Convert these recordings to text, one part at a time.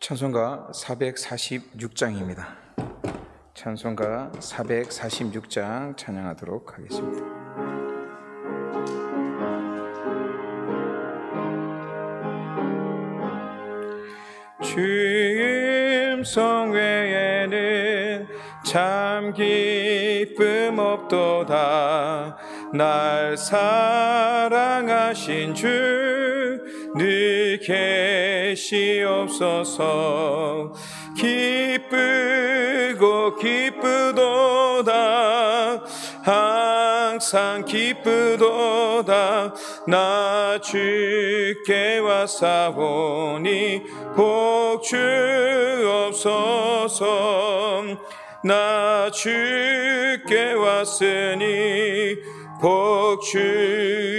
찬송가 446장입니다. 찬송가 446장 찬양하도록 하겠습니다. 주의 음성 외에는 참 기쁨 없도다. 날 사랑하신 주 늘 계시옵소서. 기쁘고 기쁘도다. 항상 기쁘도다. 나 주께 왔사오니 복 주옵소서. 나 주께 왔으니 복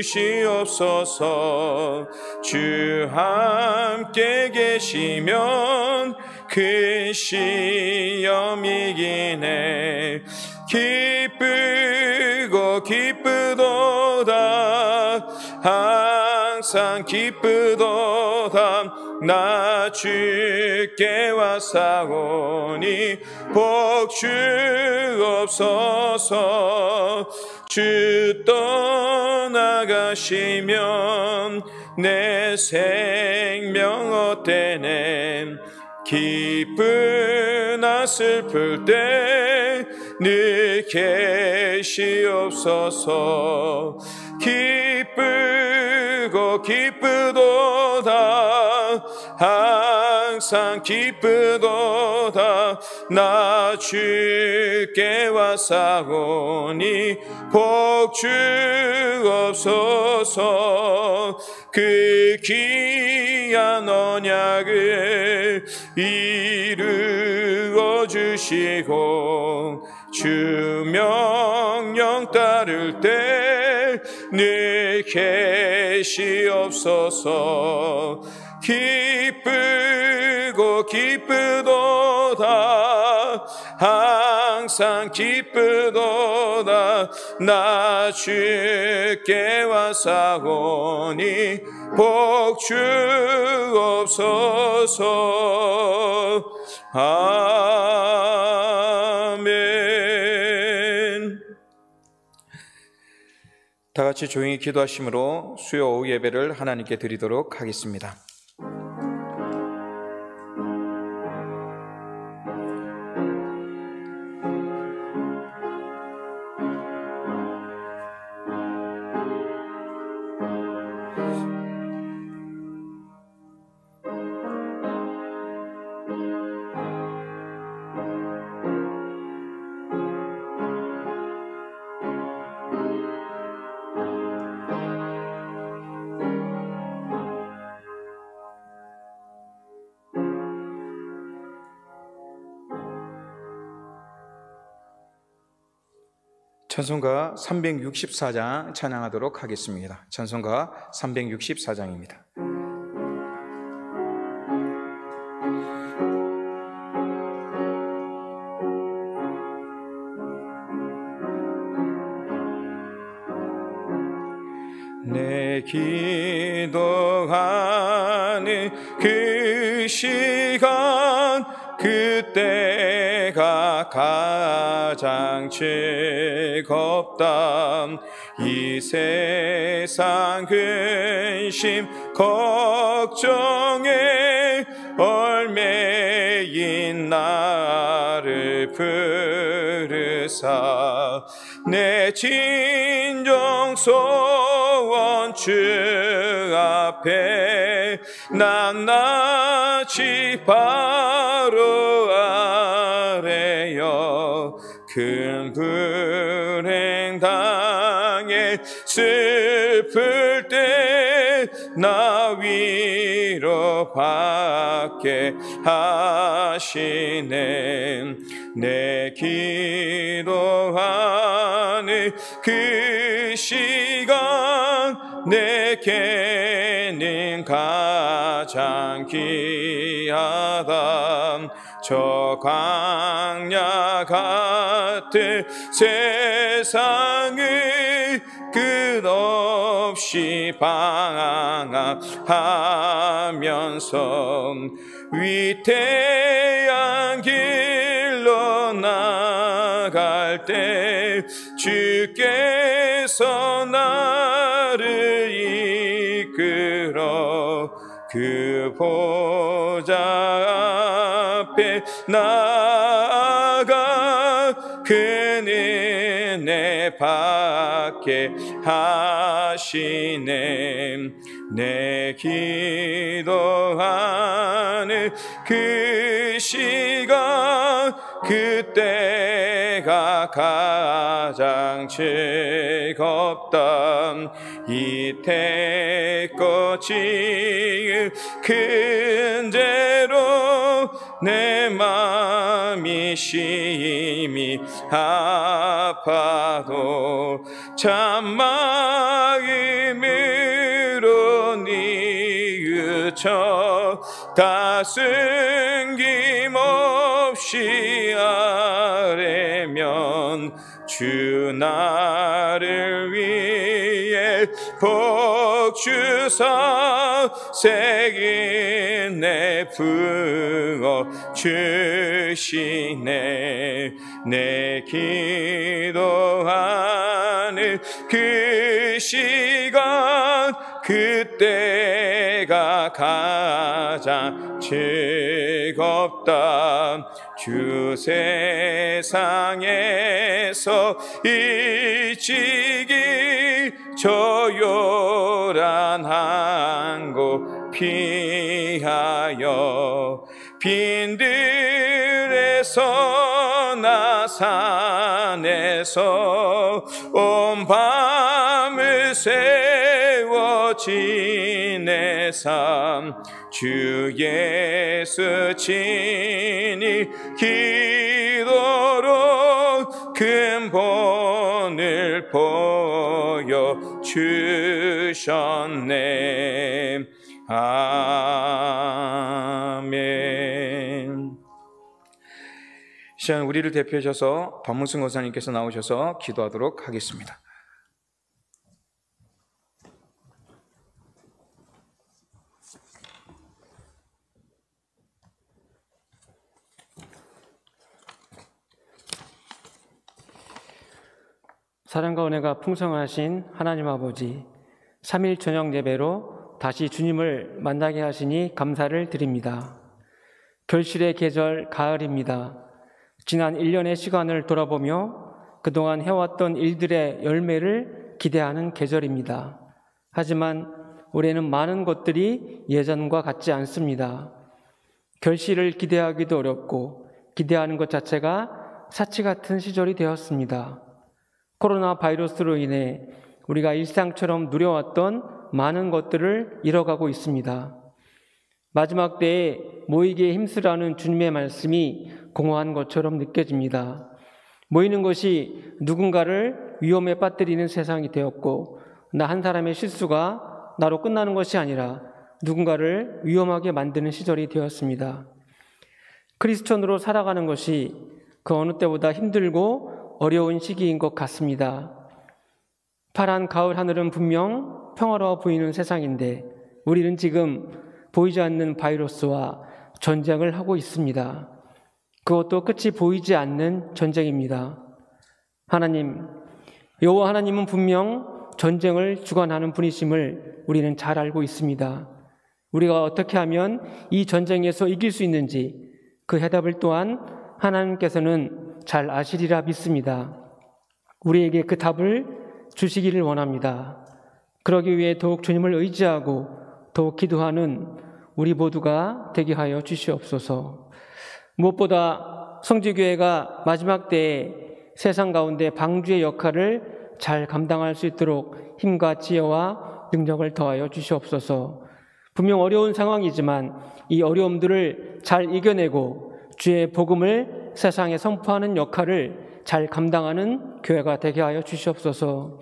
주시옵소서. 주 함께 계시면 큰 시험이기네. 기쁘고 기쁘도다. 항상 기쁘도다. 나 주께 왔사오니 복 주옵소서. 주 떠나가시면 내 생명 어때네. 기쁘나 슬플 때 늘 계시옵소서. 기쁘고 기쁘도다. 항상 기쁘도다. 나 주께 왔사오니 복 주옵소서. 그 귀한 언약을 이루어 주시고 주 명령 따를 때 늘 계시옵소서. 기쁘고 기쁘도다. 항상 기쁘도다. 나 주께 왔사오니 복 주옵소서. 아멘. 다 같이 조용히 기도하심으로 수요 오후 예배를 하나님께 드리도록 하겠습니다. 찬송가 364장 찬양하도록 하겠습니다. 찬송가 364장입니다. 내 기도하는 그 시간 그때가 가장 즐겁다. 이 세상 근심 걱정에 얽매인 나를 부르사 내 진정 소원 주 앞에 낱낱이 바로 아래여 큰 불행 당해 슬플 때 나 위로받게 하시네. 내 기도하는 그 시간 내게는 가장 귀하다. 저 광야 같은 세상을 끝없이 방황하면서 위태한 길로 나갈 때 주께서 나를 이끌어 그 보좌 앞에 나아가 그는 내 받게 하시네. 내 기도하는 그 시간 그때가 가장 즐겁다. 이태껏 지은 큰 죄로 내 마음이 심히 아파도 참마음으로 뉘우쳐 다 숨김없이 아뢰면 주 나를 위해 복 주사 새긴 내 부어 주시네. 내 기도하는 그 시간 그때가 가장 즐겁다. 주 세상에서 일찍이 조요란 곳 피하여 빈들에서 나 산에서 온 밤을 세워 지내 삶 주 예수 친히 기도로 근본을 보여 주셨네. 아멘. 이 시간 우리를 대표해 주셔서 박문승 권사님께서 나오셔서 기도하도록 하겠습니다. 사랑과 은혜가 풍성하신 하나님 아버지, 3일 저녁 예배로 다시 주님을 만나게 하시니 감사를 드립니다. 결실의 계절 가을입니다. 지난 1년의 시간을 돌아보며 그동안 해왔던 일들의 열매를 기대하는 계절입니다. 하지만 올해는 많은 것들이 예전과 같지 않습니다. 결실을 기대하기도 어렵고 기대하는 것 자체가 사치 같은 시절이 되었습니다. 코로나 바이러스로 인해 우리가 일상처럼 누려왔던 많은 것들을 잃어가고 있습니다. 마지막 때에 모이기에 힘쓰라는 주님의 말씀이 공허한 것처럼 느껴집니다. 모이는 것이 누군가를 위험에 빠뜨리는 세상이 되었고, 나 한 사람의 실수가 나로 끝나는 것이 아니라 누군가를 위험하게 만드는 시절이 되었습니다. 크리스천으로 살아가는 것이 그 어느 때보다 힘들고 어려운 시기인 것 같습니다. 파란 가을 하늘은 분명 평화로워 보이는 세상인데 우리는 지금 보이지 않는 바이러스와 전쟁을 하고 있습니다. 그것도 끝이 보이지 않는 전쟁입니다. 하나님, 여호와 하나님은 분명 전쟁을 주관하는 분이심을 우리는 잘 알고 있습니다. 우리가 어떻게 하면 이 전쟁에서 이길 수 있는지 그 해답을 또한 하나님께서는 잘 아시리라 믿습니다. 우리에게 그 답을 주시기를 원합니다. 그러기 위해 더욱 주님을 의지하고 더욱 기도하는 우리 모두가 되게 하여 주시옵소서. 무엇보다 성지교회가 마지막 때에 세상 가운데 방주의 역할을 잘 감당할 수 있도록 힘과 지혜와 능력을 더하여 주시옵소서. 분명 어려운 상황이지만 이 어려움들을 잘 이겨내고 주의 복음을 세상에 선포하는 역할을 잘 감당하는 교회가 되게 하여 주시옵소서.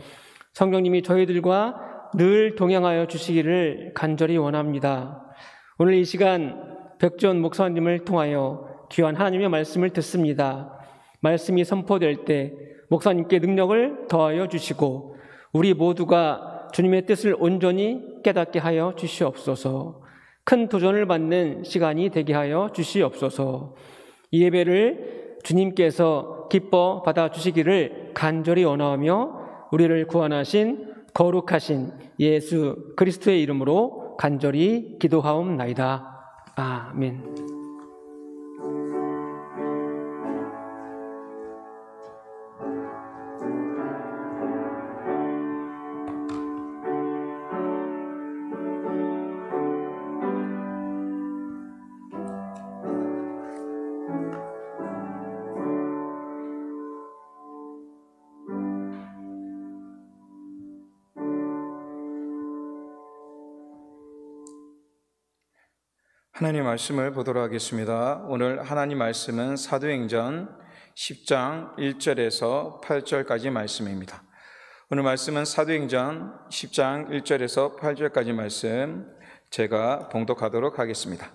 성령님이 저희들과 늘 동행하여 주시기를 간절히 원합니다. 오늘 이 시간 백전 목사님을 통하여 귀한 하나님의 말씀을 듣습니다. 말씀이 선포될 때 목사님께 능력을 더하여 주시고 우리 모두가 주님의 뜻을 온전히 깨닫게 하여 주시옵소서. 큰 도전을 받는 시간이 되게 하여 주시옵소서. 이 예배를 주님께서 기뻐 받아주시기를 간절히 원하며 우리를 구원하신 거룩하신 예수 그리스도의 이름으로 간절히 기도하옵나이다. 아멘. 하나님 말씀을 보도록 하겠습니다. 오늘 하나님 말씀은 사도행전 10장 1절에서 8절까지 말씀입니다. 오늘 말씀은 사도행전 10장 1절에서 8절까지 말씀 제가 봉독하도록 하겠습니다.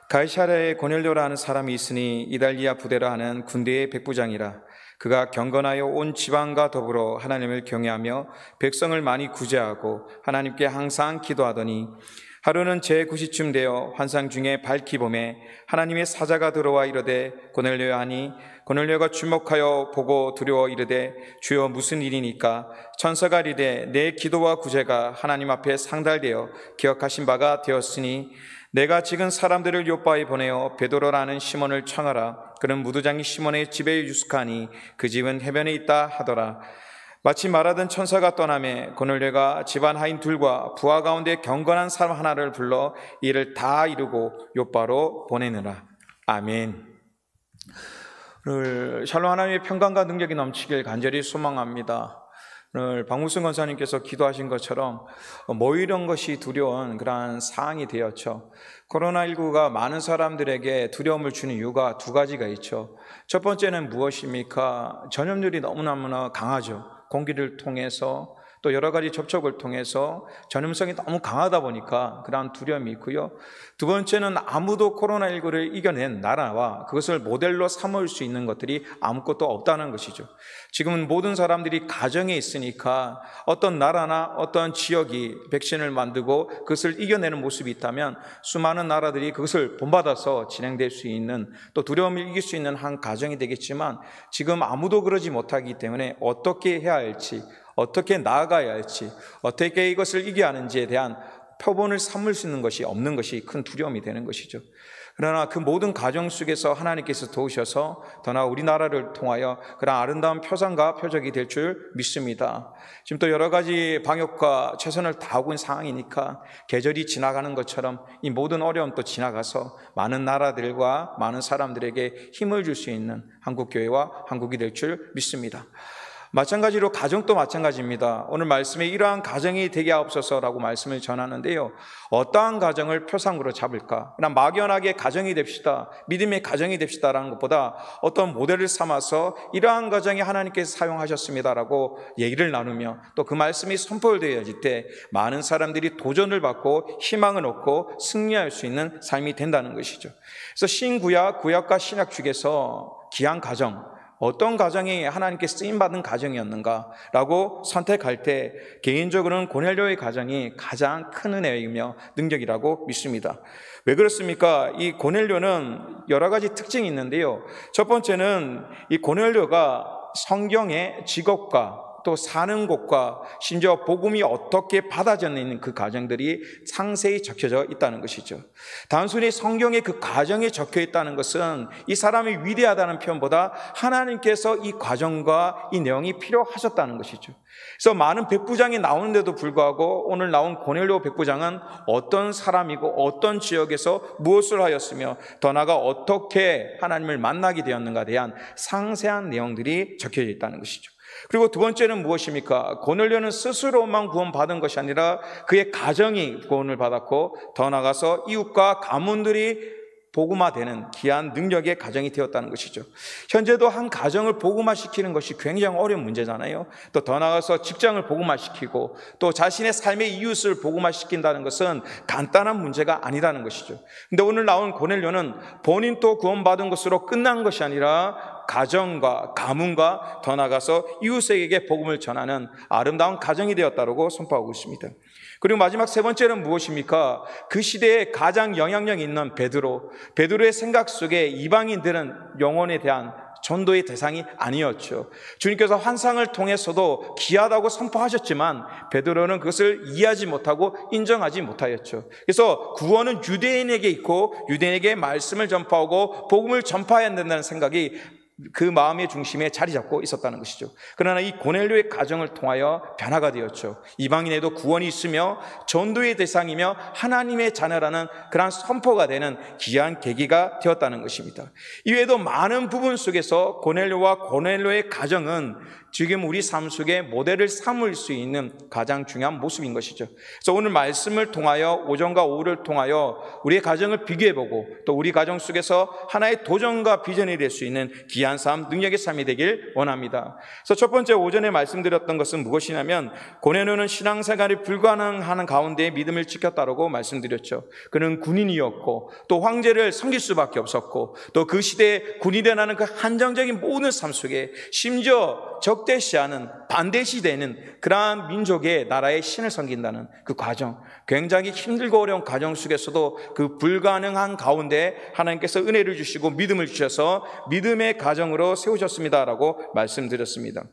가이사랴에 고넬료라는 사람이 있으니 이달리아 부대라 하는 군대의 백부장이라. 그가 경건하여 온 지방과 더불어 하나님을 경외하며 백성을 많이 구제하고 하나님께 항상 기도하더니 하루는 제9시쯤 되어 환상 중에 밝히 보매 하나님의 사자가 들어와 이르되 고넬료야 하니 고넬료가 주목하여 보고 두려워 이르되 주여 무슨 일이니까? 천사가 이르되 내 기도와 구제가 하나님 앞에 상달되어 기억하신 바가 되었으니 내가 지금 사람들을 요바에 보내어 베드로라는 시몬을 청하라. 그는 무두장이 시몬의 집에 유숙하니 그 집은 해변에 있다 하더라. 마치 말하던 천사가 떠나매 고넬료가 집안 하인 둘과 부하 가운데 경건한 사람 하나를 불러 이를 다 이루고 요바로 보내느라. 아멘. 오늘 샬롬 하나님의 평강과 능력이 넘치길 간절히 소망합니다. 오늘 박무순 권사님께서 기도하신 것처럼 이런 것이 두려운 그러한 상황이 되었죠. 코로나19가 많은 사람들에게 두려움을 주는 이유가 두 가지가 있죠. 첫 번째는 무엇입니까? 전염률이 너무나 강하죠. 공기를 통해서 또 여러 가지 접촉을 통해서 전염성이 너무 강하다 보니까 그러한 두려움이 있고요. 두 번째는 아무도 코로나19를 이겨낸 나라와 그것을 모델로 삼을 수 있는 것들이 아무것도 없다는 것이죠. 지금은 모든 사람들이 가정에 있으니까 어떤 나라나 어떤 지역이 백신을 만들고 그것을 이겨내는 모습이 있다면 수많은 나라들이 그것을 본받아서 진행될 수 있는 또 두려움을 이길 수 있는 한 가정이 되겠지만 지금 아무도 그러지 못하기 때문에 어떻게 해야 할지 어떻게 나아가야 할지 어떻게 이것을 이겨야 하는지에 대한 표본을 삼을 수 있는 것이 없는 것이 큰 두려움이 되는 것이죠. 그러나 그 모든 과정 속에서 하나님께서 도우셔서 더나 우리나라를 통하여 그런 아름다운 표상과 표적이 될 줄 믿습니다. 지금 또 여러 가지 방역과 최선을 다하고 있는 상황이니까 계절이 지나가는 것처럼 이 모든 어려움도 지나가서 많은 나라들과 많은 사람들에게 힘을 줄 수 있는 한국교회와 한국이 될 줄 믿습니다. 마찬가지로 가정도 마찬가지입니다. 오늘 말씀에 이러한 가정이 되게 하옵소서라고 말씀을 전하는데요. 어떠한 가정을 표상으로 잡을까? 그냥 막연하게 가정이 됩시다, 믿음의 가정이 됩시다라는 것보다 어떤 모델을 삼아서 이러한 가정이 하나님께서 사용하셨습니다라고 얘기를 나누며 또 그 말씀이 선포되어질 때 많은 사람들이 도전을 받고 희망을 얻고 승리할 수 있는 삶이 된다는 것이죠. 그래서 신구약, 구약과 신약 중에서 귀한 가정, 어떤 가정이 하나님께 쓰임받은 가정이었는가라고 선택할 때 개인적으로는 고넬료의 가정이 가장 큰 은혜이며 능력이라고 믿습니다. 왜 그렇습니까? 이 고넬료는 여러 가지 특징이 있는데요. 첫 번째는 이 고넬료가 성경의 직업과 또 사는 곳과 심지어 복음이 어떻게 받아졌는 그 가정들이 상세히 적혀져 있다는 것이죠. 단순히 성경의 그 가정에 적혀 있다는 것은 이 사람이 위대하다는 표현보다 하나님께서 이 과정과 이 내용이 필요하셨다는 것이죠. 그래서 많은 백부장이 나오는데도 불구하고 오늘 나온 고넬료 백부장은 어떤 사람이고 어떤 지역에서 무엇을 하였으며 더 나아가 어떻게 하나님을 만나게 되었는가에 대한 상세한 내용들이 적혀져 있다는 것이죠. 그리고 두 번째는 무엇입니까? 고넬료는 스스로만 구원받은 것이 아니라 그의 가정이 구원을 받았고 더 나아가서 이웃과 가문들이 복음화되는 귀한 능력의 가정이 되었다는 것이죠. 현재도 한 가정을 복음화시키는 것이 굉장히 어려운 문제잖아요. 또 더 나아가서 직장을 복음화시키고 또 자신의 삶의 이웃을 복음화시킨다는 것은 간단한 문제가 아니라는 것이죠. 근데 오늘 나온 고넬료는 본인도 구원받은 것으로 끝난 것이 아니라 가정과 가문과 더 나아가서 이웃에게 복음을 전하는 아름다운 가정이 되었다고 선포하고 있습니다. 그리고 마지막 세 번째는 무엇입니까? 그 시대에 가장 영향력 있는 베드로의 생각 속에 이방인들은 영혼에 대한 전도의 대상이 아니었죠. 주님께서 환상을 통해서도 귀하다고 선포하셨지만 베드로는 그것을 이해하지 못하고 인정하지 못하였죠. 그래서 구원은 유대인에게 있고 유대인에게 말씀을 전파하고 복음을 전파해야 된다는 생각이 그 마음의 중심에 자리 잡고 있었다는 것이죠. 그러나 이 고넬료의 가정을 통하여 변화가 되었죠. 이방인에도 구원이 있으며 전도의 대상이며 하나님의 자녀라는 그러한 선포가 되는 귀한 계기가 되었다는 것입니다. 이외에도 많은 부분 속에서 고넬료와 고넬료의 가정은 지금 우리 삶 속에 모델을 삼을 수 있는 가장 중요한 모습인 것이죠. 그래서 오늘 말씀을 통하여 오전과 오후를 통하여 우리의 가정을 비교해보고 또 우리 가정 속에서 하나의 도전과 비전이 될 수 있는 귀한 삶, 능력의 삶이 되길 원합니다. 그래서 첫 번째 오전에 말씀드렸던 것은 무엇이냐면 고넬료는 신앙생활이 불가능한 가운데 믿음을 지켰다고 말씀드렸죠. 그는 군인이었고 또 황제를 섬길 수밖에 없었고 또 그 시대에 군인이라는 그 한정적인 모든 삶 속에 심지어 적대시하는 반대시되는 그러한 민족의 나라의 신을 섬긴다는 그 과정, 굉장히 힘들고 어려운 과정 속에서도 그 불가능한 가운데 하나님께서 은혜를 주시고 믿음을 주셔서 믿음의 가정으로 세우셨습니다라고 말씀드렸습니다.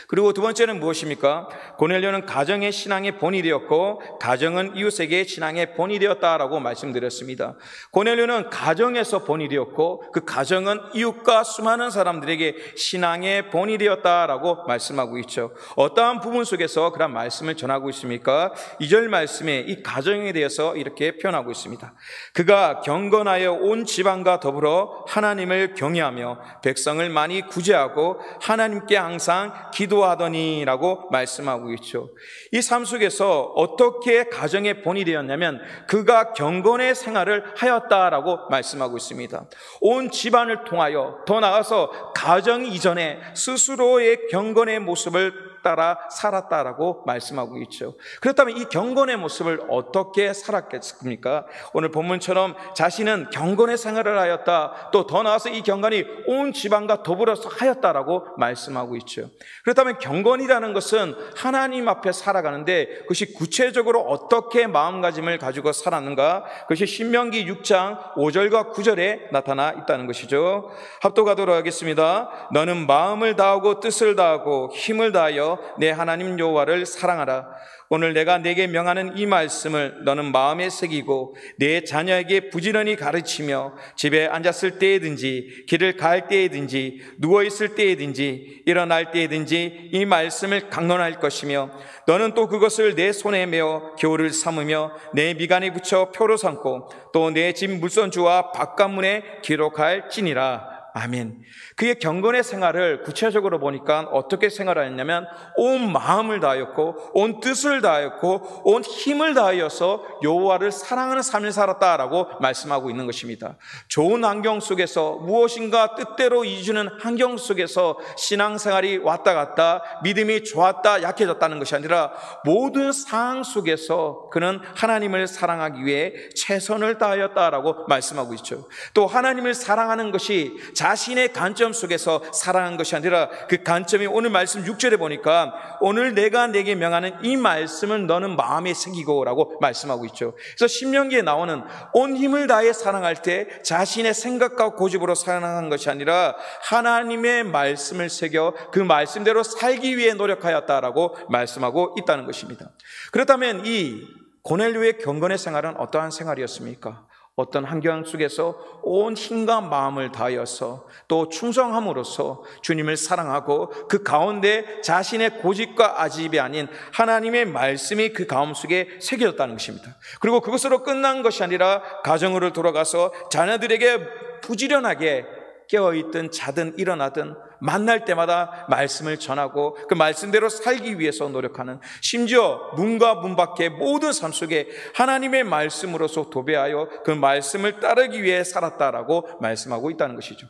그리고 두 번째는 무엇입니까? 고넬료는 가정의 신앙의 본이 되었고 가정은 이웃에게 신앙의 본이 되었다라고 말씀드렸습니다. 고넬료는 가정에서 본이 되었고 그 가정은 이웃과 수많은 사람들에게 신앙의 본이 되었다라고 말씀하고 있죠. 어떠한 부분 속에서 그런 말씀을 전하고 있습니까? 2절 말씀에 이 가정에 대해서 이렇게 표현하고 있습니다. 그가 경건하여 온 지방과 더불어 하나님을 경외하며 백성을 많이 구제하고 하나님께 항상 기도하더니라고 말씀하고 있죠. 이 삶 속에서 어떻게 가정의 본이 되었냐면 그가 경건의 생활을 하였다라고 말씀하고 있습니다. 온 집안을 통하여 더 나아가서 가정 이전에 스스로의 경건의 모습을 따라 살았다라고 말씀하고 있죠. 그렇다면 이 경건의 모습을 어떻게 살았겠습니까? 오늘 본문처럼 자신은 경건의 생활을 하였다, 또 더 나아가서 이 경건이 온 지방과 더불어서 하였다라고 말씀하고 있죠. 그렇다면 경건이라는 것은 하나님 앞에 살아가는데 그것이 구체적으로 어떻게 마음가짐을 가지고 살았는가? 그것이 신명기 6장 5절과 9절에 나타나 있다는 것이죠. 합독하도록 하겠습니다. 너는 마음을 다하고 뜻을 다하고 힘을 다하여 내 하나님 여호와를 사랑하라. 오늘 내가 네게 명하는 이 말씀을 너는 마음에 새기고 내 자녀에게 부지런히 가르치며 집에 앉았을 때에든지 길을 갈 때에든지 누워있을 때에든지 일어날 때에든지 이 말씀을 강론할 것이며 너는 또 그것을 내 손에 메어 교를 삼으며 내 미간에 붙여 표로 삼고 또 내 집 물선주와 바깥문에 기록할지니라. 아멘. 그의 경건의 생활을 구체적으로 보니까 어떻게 생활하였냐면 온 마음을 다하였고 온 뜻을 다하였고 온 힘을 다하여서 여호와를 사랑하는 삶을 살았다라고 말씀하고 있는 것입니다. 좋은 환경 속에서 무엇인가 뜻대로 이루는 환경 속에서 신앙생활이 왔다 갔다 믿음이 좋았다 약해졌다는 것이 아니라 모든 상황 속에서 그는 하나님을 사랑하기 위해 최선을 다하였다라고 말씀하고 있죠. 또 하나님을 사랑하는 것이 자신의 관점 속에서 사랑한 것이 아니라 그 관점이 오늘 말씀 6절에 보니까 오늘 내가 내게 명하는 이 말씀을 너는 마음에 새기고 라고 말씀하고 있죠. 그래서 신명기에 나오는 온 힘을 다해 사랑할 때 자신의 생각과 고집으로 사랑한 것이 아니라 하나님의 말씀을 새겨 그 말씀대로 살기 위해 노력하였다라고 말씀하고 있다는 것입니다. 그렇다면 이 고넬료의 경건의 생활은 어떠한 생활이었습니까? 어떤 환경 속에서 온 힘과 마음을 다하여서 또 충성함으로써 주님을 사랑하고 그 가운데 자신의 고집과 아집이 아닌 하나님의 말씀이 그 가움 속에 새겨졌다는 것입니다. 그리고 그것으로 끝난 것이 아니라 가정으로 돌아가서 자녀들에게 부지런하게 깨어있든 자든 일어나든 만날 때마다 말씀을 전하고 그 말씀대로 살기 위해서 노력하는, 심지어 문과 문 밖의 모든 삶 속에 하나님의 말씀으로서 도배하여 그 말씀을 따르기 위해 살았다라고 말씀하고 있다는 것이죠.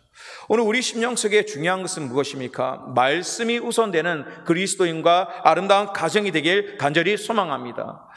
오늘 우리 심령 속에 중요한 것은 무엇입니까? 말씀이 우선되는 그리스도인과 아름다운 가정이 되길 간절히 소망합니다.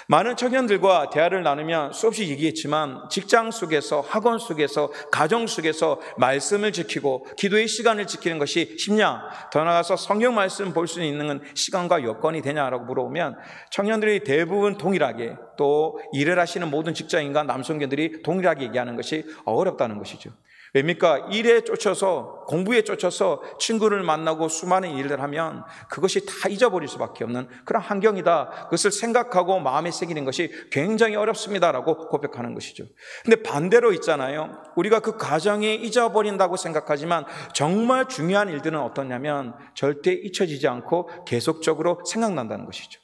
많은 청년들과 대화를 나누면 수없이 얘기했지만 직장 속에서, 학원 속에서, 가정 속에서 말씀을 지키고 기도의 시간을 지키는 것이 쉽냐? 더 나아가서 성경 말씀 볼 수 있는 시간과 여건이 되냐라고 물어보면 청년들이 대부분 동일하게, 또 일을 하시는 모든 직장인과 남성견들이 동일하게 얘기하는 것이 어렵다는 것이죠. 왜입니까? 일에 쫓아서, 공부에 쫓아서 친구를 만나고 수많은 일을 하면 그것이 다 잊어버릴 수밖에 없는 그런 환경이다. 그것을 생각하고 마음에 새기는 것이 굉장히 어렵습니다라고 고백하는 것이죠. 근데 반대로 있잖아요. 우리가 그 가정에 잊어버린다고 생각하지만 정말 중요한 일들은 어떠냐면 절대 잊혀지지 않고 계속적으로 생각난다는 것이죠.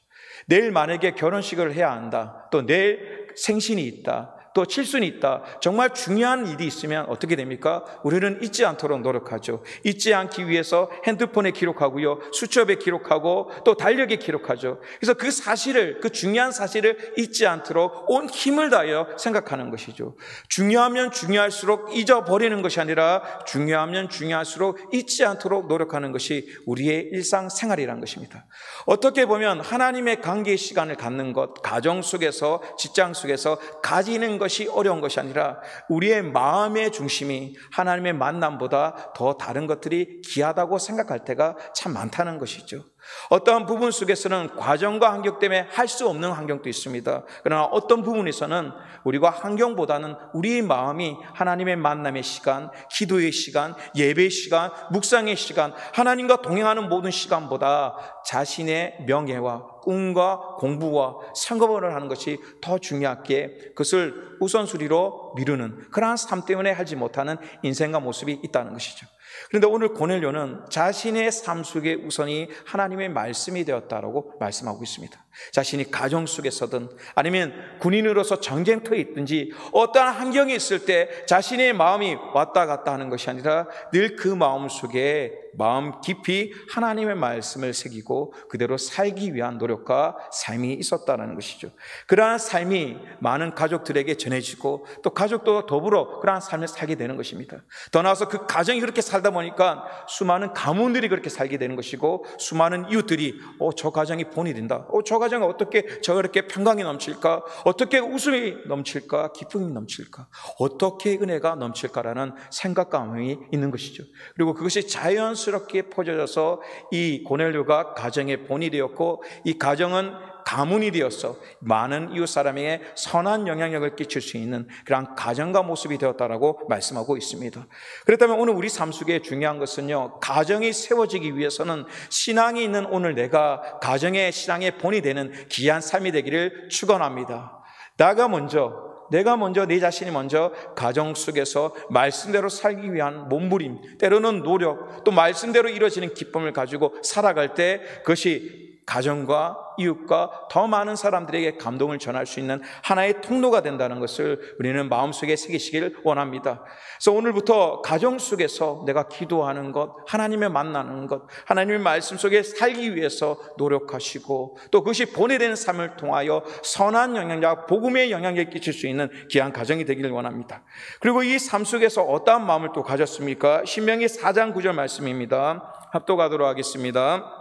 내일 만약에 결혼식을 해야 한다. 또 내일 생신이 있다. 또 칠순이 있다. 정말 중요한 일이 있으면 어떻게 됩니까? 우리는 잊지 않도록 노력하죠. 잊지 않기 위해서 핸드폰에 기록하고요, 수첩에 기록하고 또 달력에 기록하죠. 그래서 그 사실을, 그 중요한 사실을 잊지 않도록 온 힘을 다하여 생각하는 것이죠. 중요하면 중요할수록 잊어버리는 것이 아니라 중요하면 중요할수록 잊지 않도록 노력하는 것이 우리의 일상생활이라는 것입니다. 어떻게 보면 하나님의 관계의 시간을 갖는 것, 가정 속에서, 직장 속에서 가지는 것이 어려운 것이 아니라 우리의 마음의 중심이 하나님의 만남보다 더 다른 것들이 귀하다고 생각할 때가 참 많다는 것이죠. 어떠한 부분 속에서는 과정과 환경 때문에 할 수 없는 환경도 있습니다. 그러나 어떤 부분에서는 우리가 환경보다는 우리의 마음이 하나님의 만남의 시간, 기도의 시간, 예배의 시간, 묵상의 시간, 하나님과 동행하는 모든 시간보다 자신의 명예와 꿈과 공부와 상관을 하는 것이 더 중요하기에 그것을 우선순위로 미루는 그러한 삶 때문에 하지 못하는 인생과 모습이 있다는 것이죠. 그런데 오늘 고넬료는 자신의 삶 속의 우선이 하나님의 말씀이 되었다라고 말씀하고 있습니다. 자신이 가정 속에서든 아니면 군인으로서 전쟁터에 있든지 어떠한 환경에 있을 때 자신의 마음이 왔다 갔다 하는 것이 아니라 늘 그 마음 속에 마음 깊이 하나님의 말씀을 새기고 그대로 살기 위한 노력과 삶이 있었다는 것이죠. 그러한 삶이 많은 가족들에게 전해지고 또 가족도 더불어 그러한 삶을 살게 되는 것입니다. 더 나아가서 그 가정이 그렇게 살다 보니까 수많은 가문들이 그렇게 살게 되는 것이고 수많은 이웃들이 저 가정이 본이 된다. 저 가정이 어떻게 저렇게 평강이 넘칠까? 어떻게 웃음이 넘칠까? 기쁨이 넘칠까? 어떻게 은혜가 넘칠까라는 생각감이 있는 것이죠. 그리고 그것이 자연스럽게 퍼져져서 이 고넬료가 가정의 본이 되었고 이 가정은 가문이 되어서 많은 이웃 사람에게 선한 영향력을 끼칠 수 있는 그런 가정과 모습이 되었다라고 말씀하고 있습니다. 그렇다면 오늘 우리 삶 속에 중요한 것은요, 가정이 세워지기 위해서는 신앙이 있는 오늘 내가 가정의 신앙의 본이 되는 귀한 삶이 되기를 축원합니다. 내가 먼저 내 자신이 먼저 가정 속에서 말씀대로 살기 위한 몸부림, 때로는 노력, 또 말씀대로 이루어지는 기쁨을 가지고 살아갈 때 그것이 가정과 이웃과 더 많은 사람들에게 감동을 전할 수 있는 하나의 통로가 된다는 것을 우리는 마음속에 새기시기를 원합니다. 그래서 오늘부터 가정 속에서 내가 기도하는 것, 하나님을 만나는 것, 하나님의 말씀 속에 살기 위해서 노력하시고 또 그것이 본회되는 삶을 통하여 선한 영향력, 복음의 영향력을 끼칠 수 있는 귀한 가정이 되기를 원합니다. 그리고 이 삶 속에서 어떠한 마음을 또 가졌습니까? 신명기 4장 9절 말씀입니다. 합독하도록 하겠습니다.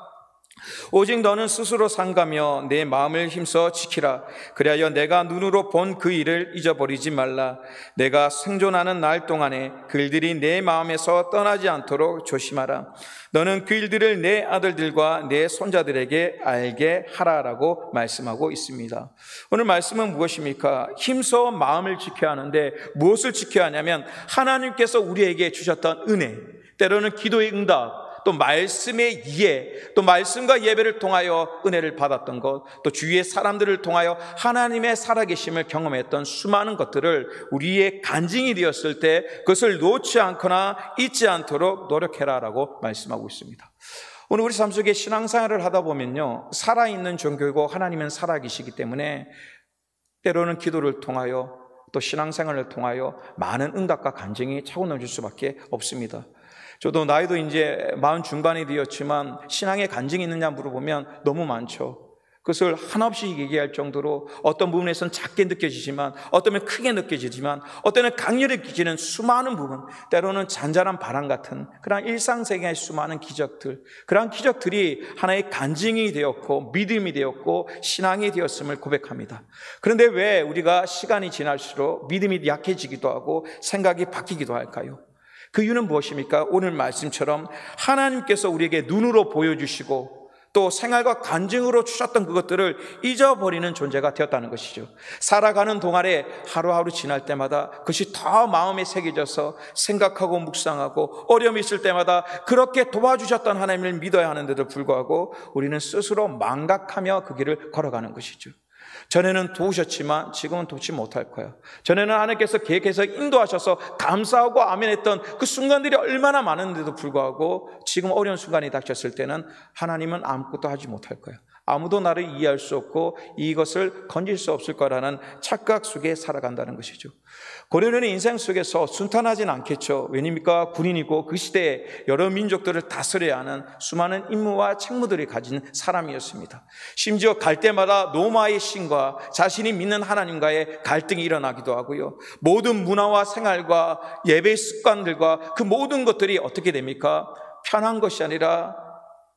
오직 너는 스스로 상가며 내 마음을 힘써 지키라. 그리하여 내가 눈으로 본 그 일을 잊어버리지 말라. 내가 생존하는 날 동안에 그 일들이 내 마음에서 떠나지 않도록 조심하라. 너는 그 일들을 내 아들들과 내 손자들에게 알게 하라라고 말씀하고 있습니다. 오늘 말씀은 무엇입니까? 힘써 마음을 지켜야 하는데 무엇을 지켜야 하냐면 하나님께서 우리에게 주셨던 은혜, 때로는 기도의 응답, 또 말씀의 이해, 또 말씀과 예배를 통하여 은혜를 받았던 것, 또 주위의 사람들을 통하여 하나님의 살아계심을 경험했던 수많은 것들을 우리의 간증이 되었을 때 그것을 놓지 않거나 잊지 않도록 노력해라라고 말씀하고 있습니다. 오늘 우리 삶 속에 신앙생활을 하다 보면요, 살아있는 종교이고 하나님은 살아계시기 때문에 때로는 기도를 통하여 또 신앙생활을 통하여 많은 응답과 간증이 차고 넘칠 수밖에 없습니다. 저도 나이도 이제 40 중반이 되었지만 신앙의 간증이 있느냐 물어보면 너무 많죠. 그것을 한없이 얘기할 정도로 어떤 부분에서는 작게 느껴지지만, 어떤 면 크게 느껴지지만, 어떤 면 강렬히 느껴지는 수많은 부분, 때로는 잔잔한 바람 같은 그런 일상생활의 수많은 기적들, 그러한 기적들이 하나의 간증이 되었고 믿음이 되었고 신앙이 되었음을 고백합니다. 그런데 왜 우리가 시간이 지날수록 믿음이 약해지기도 하고 생각이 바뀌기도 할까요? 그 이유는 무엇입니까? 오늘 말씀처럼 하나님께서 우리에게 눈으로 보여주시고 또 생활과 간증으로 주셨던 그것들을 잊어버리는 존재가 되었다는 것이죠. 살아가는 동안에 하루하루 지날 때마다 그것이 더 마음에 새겨져서 생각하고 묵상하고 어려움이 있을 때마다 그렇게 도와주셨던 하나님을 믿어야 하는데도 불구하고 우리는 스스로 망각하며 그 길을 걸어가는 것이죠. 전에는 도우셨지만 지금은 돕지 못할 거예요. 전에는 하나님께서 계획해서 인도하셔서 감사하고 아멘했던 그 순간들이 얼마나 많은데도 불구하고 지금 어려운 순간이 닥쳤을 때는 하나님은 아무것도 하지 못할 거예요. 아무도 나를 이해할 수 없고 이것을 건질 수 없을 거라는 착각 속에 살아간다는 것이죠. 고려인의 인생 속에서 순탄하진 않겠죠. 왜냐입니까? 군인이고 그 시대에 여러 민족들을 다스려야 하는 수많은 임무와 책무들이 가진 사람이었습니다. 심지어 갈 때마다 노마의 신과 자신이 믿는 하나님과의 갈등이 일어나기도 하고요. 모든 문화와 생활과 예배 습관들과 그 모든 것들이 어떻게 됩니까? 편한 것이 아니라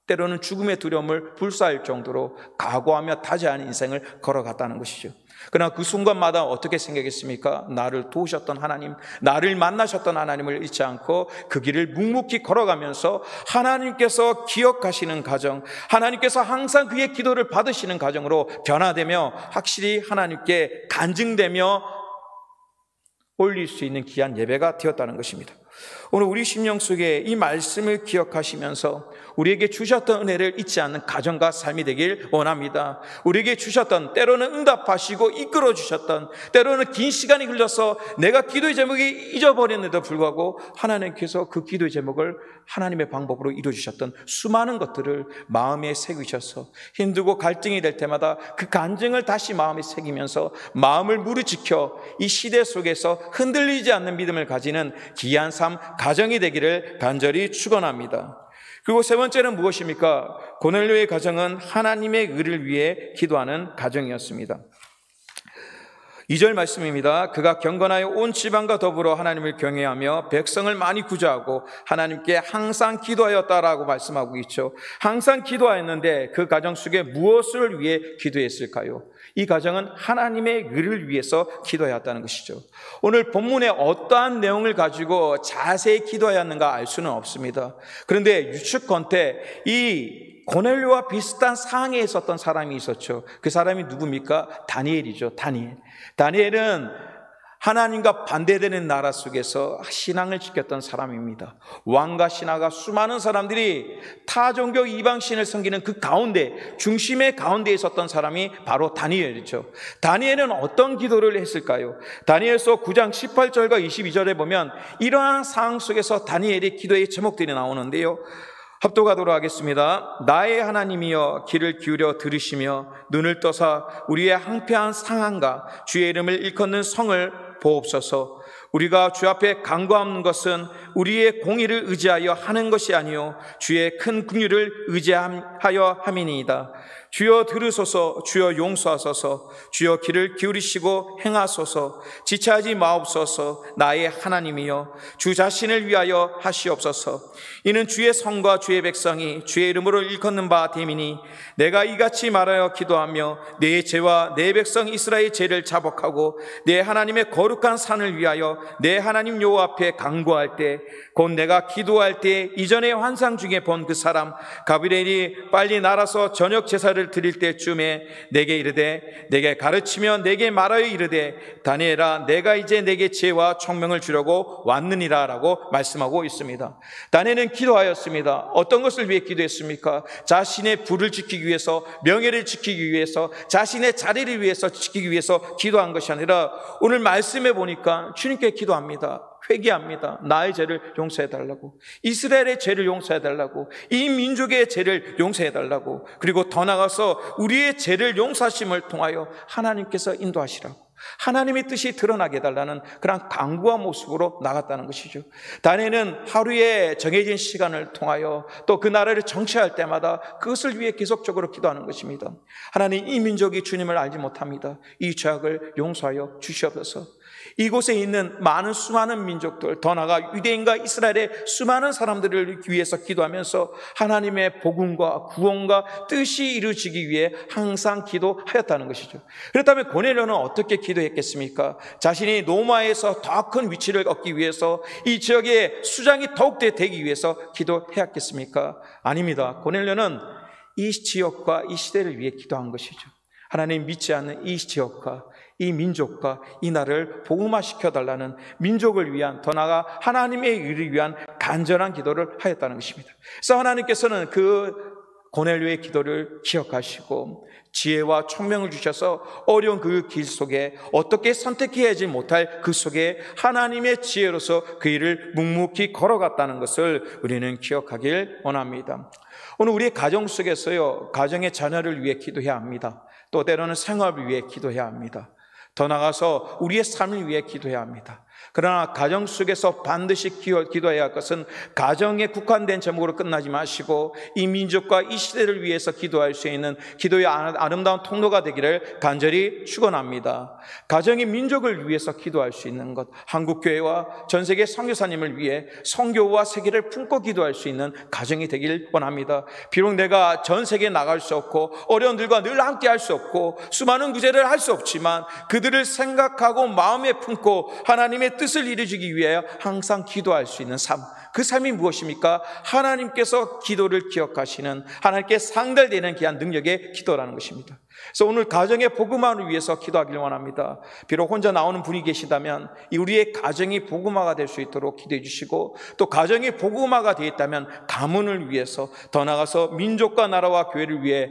때로는 죽음의 두려움을 불사할 정도로 각오하며 타지하는 인생을 걸어갔다는 것이죠. 그러나 그 순간마다 어떻게 생각했습니까? 나를 도우셨던 하나님, 나를 만나셨던 하나님을 잊지 않고 그 길을 묵묵히 걸어가면서 하나님께서 기억하시는 가정, 하나님께서 항상 그의 기도를 받으시는 가정으로 변화되며 확실히 하나님께 간증되며 올릴 수 있는 귀한 예배가 되었다는 것입니다. 오늘 우리 심령 속에 이 말씀을 기억하시면서 우리에게 주셨던 은혜를 잊지 않는 가정과 삶이 되길 원합니다. 우리에게 주셨던, 때로는 응답하시고 이끌어 주셨던, 때로는 긴 시간이 흘러서 내가 기도의 제목이 잊어버렸는데도 불구하고 하나님께서 그 기도의 제목을 하나님의 방법으로 이루어주셨던 수많은 것들을 마음에 새기셔서 힘들고 갈등이 될 때마다 그 간증을 다시 마음에 새기면서 마음을 무르 지켜 이 시대 속에서 흔들리지 않는 믿음을 가지는 귀한 삶, 가정이 되기를 간절히 축원합니다. 그리고 세 번째는 무엇입니까? 고넬료의 가정은 하나님의 의를 위해 기도하는 가정이었습니다. 2절 말씀입니다. 그가 경건하여 온 지방과 더불어 하나님을 경외하며 백성을 많이 구제하고 하나님께 항상 기도하였다라고 말씀하고 있죠. 항상 기도하였는데 그 가정 속에 무엇을 위해 기도했을까요? 이 가정은 하나님의 의를 위해서 기도하였다는 것이죠. 오늘 본문에 어떠한 내용을 가지고 자세히 기도하였는가 알 수는 없습니다. 그런데 유축컨대 이 고넬료와 비슷한 상황에 있었던 사람이 있었죠. 그 사람이 누굽니까? 다니엘이죠. 다니엘은 하나님과 반대되는 나라 속에서 신앙을 지켰던 사람입니다. 왕과 신하가 수많은 사람들이 타 종교 이방신을 섬기는 그 가운데, 중심의 가운데 있었던 사람이 바로 다니엘이죠. 다니엘은 어떤 기도를 했을까요? 다니엘서 9장 18절과 22절에 보면 이러한 상황 속에서 다니엘의 기도의 제목들이 나오는데요. 합독하도록 하겠습니다. 나의 하나님이여 귀를 기울여 들으시며 눈을 떠사 우리의 항폐한 상황과 주의 이름을 일컫는 성을 보옵소서. 우리가 주 앞에 간구하는 것은 우리의 공의를 의지하여 하는 것이 아니요 주의 큰 긍휼을 의지하여 함이니이다. 주여 들으소서. 주여 용서하소서. 주여 귀를 기울이시고 행하소서. 지체하지 마옵소서. 나의 하나님이여 주 자신을 위하여 하시옵소서. 이는 주의 성과 주의 백성이 주의 이름으로 일컫는 바 됨이니 내가 이같이 말하여 기도하며 내 죄와 내 백성 이스라엘의 죄를 자복하고 내 하나님의 거룩한 산을 위하여 내 하나님 여호와 앞에 간구할 때 곧 내가 기도할 때 이전의 환상 중에 본 그 사람 가브리엘이 빨리 날아서 저녁 제사를 드릴 때쯤에 내게 이르되 내게 가르치며 내게 말하여 이르되 다니엘아 내가 이제 내게 지혜와 총명을 주려고 왔느니라 라고 말씀하고 있습니다. 다니엘은 기도하였습니다. 어떤 것을 위해 기도했습니까? 자신의 부를 지키기 위해서, 명예를 지키기 위해서, 자신의 자리를 위해서 지키기 위해서 기도한 것이 아니라 오늘 말씀해 보니까 주님께 기도합니다. 회개합니다. 나의 죄를 용서해달라고, 이스라엘의 죄를 용서해달라고, 이 민족의 죄를 용서해달라고, 그리고 더 나아가서 우리의 죄를 용서하심을 통하여 하나님께서 인도하시라고, 하나님의 뜻이 드러나게 해달라는 그런 간구한 모습으로 나갔다는 것이죠. 다니엘은 하루에 정해진 시간을 통하여 또 그 나라를 정치할 때마다 그것을 위해 계속적으로 기도하는 것입니다. 하나님, 이 민족이 주님을 알지 못합니다. 이 죄악을 용서하여 주시옵소서. 이곳에 있는 수많은 민족들, 더 나아가 유대인과 이스라엘의 수많은 사람들을 위해서 기도하면서 하나님의 복음과 구원과 뜻이 이루어지기 위해 항상 기도하였다는 것이죠. 그렇다면 고넬료는 어떻게 기도했겠습니까? 자신이 로마에서 더 큰 위치를 얻기 위해서, 이 지역의 수장이 더욱더 되기 위해서 기도해야겠습니까? 아닙니다. 고넬료는 이 지역과 이 시대를 위해 기도한 것이죠. 하나님 믿지 않는 이 지역과 이 민족과 이 나라를 복음화시켜달라는, 민족을 위한, 더 나아가 하나님의 일을 위한 간절한 기도를 하였다는 것입니다. 그래서 하나님께서는 그 고넬료의 기도를 기억하시고 지혜와 총명을 주셔서 어려운 그 길 속에 어떻게 선택해야 하지 못할 그 속에 하나님의 지혜로서 그 일을 묵묵히 걸어갔다는 것을 우리는 기억하길 원합니다. 오늘 우리의 가정 속에서요, 가정의 자녀를 위해 기도해야 합니다. 또 때로는 생업을 위해 기도해야 합니다. 더 나아가서 우리의 삶을 위해 기도해야 합니다. 그러나 가정 속에서 반드시 기도해야 할 것은 가정에 국한된 제목으로 끝나지 마시고 이 민족과 이 시대를 위해서 기도할 수 있는 기도의 아름다운 통로가 되기를 간절히 축원합니다. 가정이 민족을 위해서 기도할 수 있는 것, 한국교회와 전세계 선교사님을 위해 선교와 세계를 품고 기도할 수 있는 가정이 되길 원합니다. 비록 내가 전 세계에 나갈 수 없고 어려운들과 늘 함께 할 수 없고 수많은 구제를 할 수 없지만 그들을 생각하고 마음에 품고 하나님의 뜻을 이루어지기 위하여 항상 기도할 수 있는 삶, 그 삶이 무엇입니까? 하나님께서 기도를 기억하시는, 하나님께 상달되는 귀한 능력의 기도라는 것입니다. 그래서 오늘 가정의 복음화를 위해서 기도하길 원합니다. 비록 혼자 나오는 분이 계시다면 우리의 가정이 복음화가 될 수 있도록 기도해 주시고, 또 가정이 복음화가 되어 있다면 가문을 위해서, 더 나아가서 민족과 나라와 교회를 위해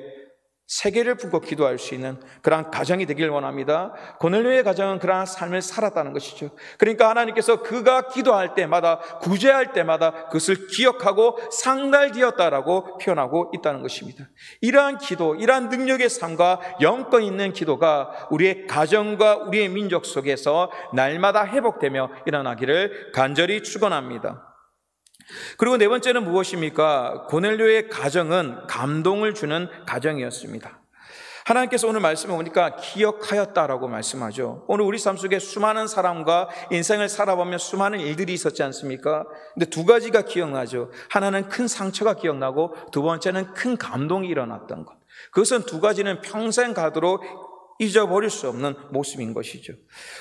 세계를 품고 기도할 수 있는 그러한 가정이 되길 원합니다. 고넬료의 가정은 그러한 삶을 살았다는 것이죠. 그러니까 하나님께서 그가 기도할 때마다, 구제할 때마다 그것을 기억하고 상달되었다라고 표현하고 있다는 것입니다. 이러한 기도, 이러한 능력의 삶과 영권 있는 기도가 우리의 가정과 우리의 민족 속에서 날마다 회복되며 일어나기를 간절히 축원합니다. 그리고 네 번째는 무엇입니까? 고넬료의 가정은 감동을 주는 가정이었습니다. 하나님께서 오늘 말씀에 보니까 기억하였다라고 말씀하죠. 오늘 우리 삶 속에 수많은 사람과 인생을 살아보면 수많은 일들이 있었지 않습니까? 근데 두 가지가 기억나죠. 하나는 큰 상처가 기억나고 두 번째는 큰 감동이 일어났던 것. 그것은 두 가지는 평생 가도록 잊어버릴 수 없는 모습인 것이죠.